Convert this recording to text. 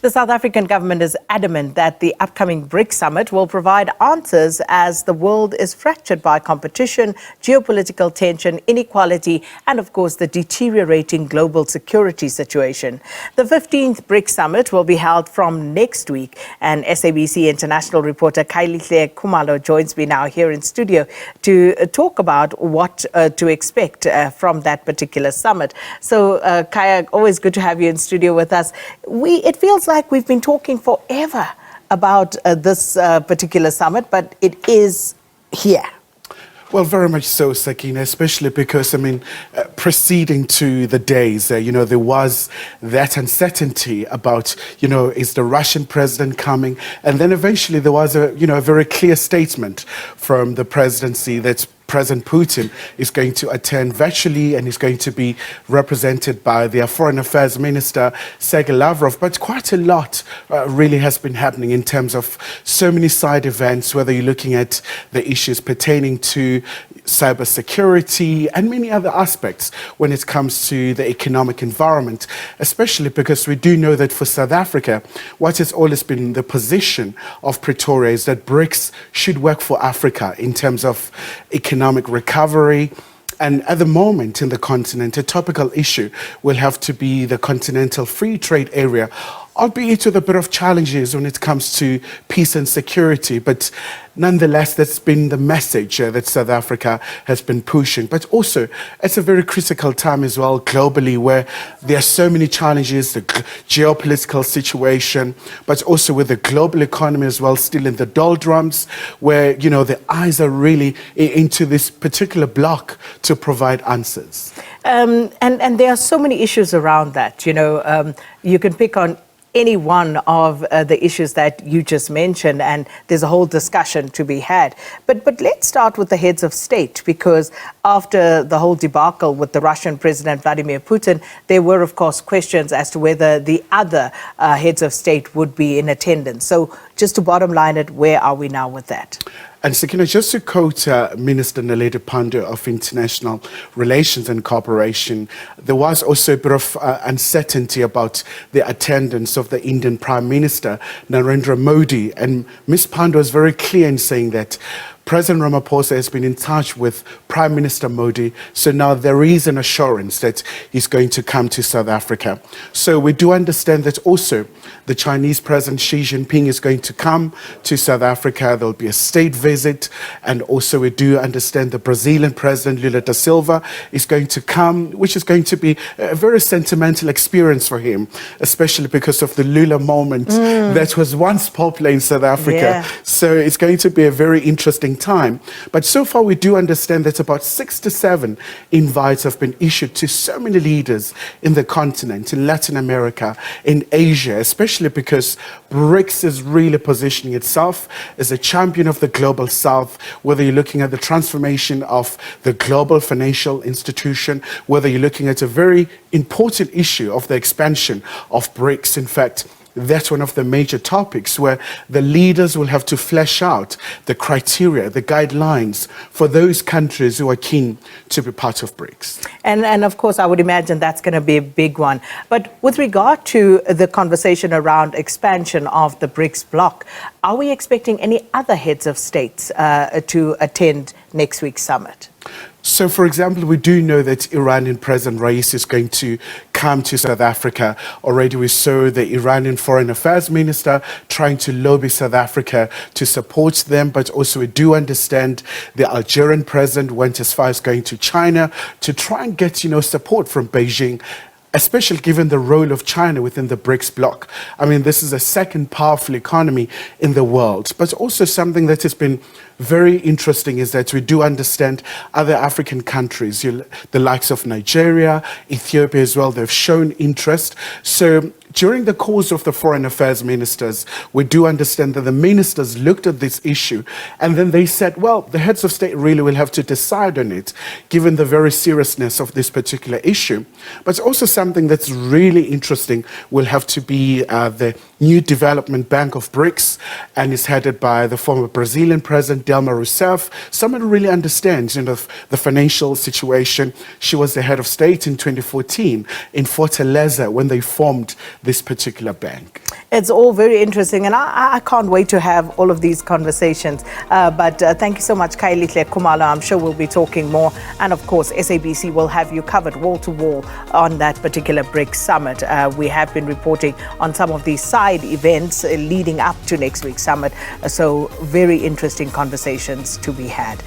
The South African government is adamant that the upcoming BRICS Summit will provide answers as the world is fractured by competition, geopolitical tension, inequality, and of course the deteriorating global security situation. The 15th BRICS Summit will be held from next week, and SABC International reporter Khayelihle Khumalo joins me now here in studio to talk about what to expect from that particular summit. So Kaya, always good to have you in studio with us. It feels like we've been talking forever about this particular summit, but it is here. Well, very much so, Sakina, especially because, preceding to the days, there was that uncertainty about, is the Russian president coming? And then eventually there was a very clear statement from the presidency that President Putin is going to attend virtually and is going to be represented by their Foreign Affairs Minister, Sergei Lavrov. But quite a lot really has been happening in terms of so many side events, whether you're looking at the issues pertaining to cybersecurity and many other aspects when it comes to the economic environment, especially because we do know that for South Africa, what has always been the position of Pretoria is that BRICS should work for Africa in terms of economic recovery. And at the moment in the continent, a topical issue will have to be the continental free trade area, albeit with a bit of challenges when it comes to peace and security. But nonetheless, that's been the message that South Africa has been pushing. But also, it's a very critical time as well globally, where there are so many challenges, the geopolitical situation, but also with the global economy as well, still in the doldrums, where, the eyes are really into this particular block to provide answers. And there are so many issues around that. You can pick on any one of the issues that you just mentioned, and there's a whole discussion to be had. But let's start with the heads of state, because after the whole debacle with the Russian President Vladimir Putin, there were, of course, questions as to whether the other heads of state would be in attendance. So just to bottom line it, where are we now with that? And Sakina, just to quote Minister Naledi Pandor of International Relations and Cooperation, there was also a bit of uncertainty about the attendance of the Indian Prime Minister, Narendra Modi. And Ms. Pandor was very clear in saying that President Ramaphosa has been in touch with Prime Minister Modi, so now there is an assurance that he's going to come to South Africa. So we do understand that also the Chinese President Xi Jinping is going to come to South Africa. There'll be a state visit, and also we do understand the Brazilian President Lula da Silva is going to come, which is going to be a very sentimental experience for him, especially because of the Lula moment that was once popular in South Africa. Yeah. So it's going to be a very interesting time. But so far we do understand that about 6 to 7 invites have been issued to so many leaders in the continent, in Latin America, in Asia, especially because BRICS is really positioning itself as a champion of the global south, whether you're looking at the transformation of the global financial institution, whether you're looking at a very important issue of the expansion of BRICS. In fact, that's one of the major topics where the leaders will have to flesh out the criteria, the guidelines for those countries who are keen to be part of BRICS. And of course, I would imagine that's going to be a big one. But with regard to the conversation around expansion of the BRICS bloc, are we expecting any other heads of states to attend next week's summit? So, for example, we do know that Iranian President Raisi is going to come to South Africa. Already we saw the Iranian Foreign Affairs Minister trying to lobby South Africa to support them, but also we do understand the Algerian President went as far as going to China to try and get, support from Beijing, especially given the role of China within the BRICS bloc. This is the second powerful economy in the world. But also something that has been very interesting is that we do understand other African countries, the likes of Nigeria, Ethiopia as well, they've shown interest. So during the course of the foreign affairs ministers, we do understand that the ministers looked at this issue and then they said, well, the heads of state really will have to decide on it, given the very seriousness of this particular issue. But also something that's really interesting will have to be the new development bank of BRICS, and is headed by the former Brazilian president, Dilma Rousseff, someone who really understands the financial situation. She was the head of state in 2014 in Fortaleza when they formed this particular bank. It's all very interesting, and I can't wait to have all of these conversations. But thank you so much, Khayelihle Khumalo. I'm sure we'll be talking more. And of course, SABC will have you covered wall to wall on that particular BRICS Summit. We have been reporting on some of these side events leading up to next week's summit. So very interesting conversations to be had.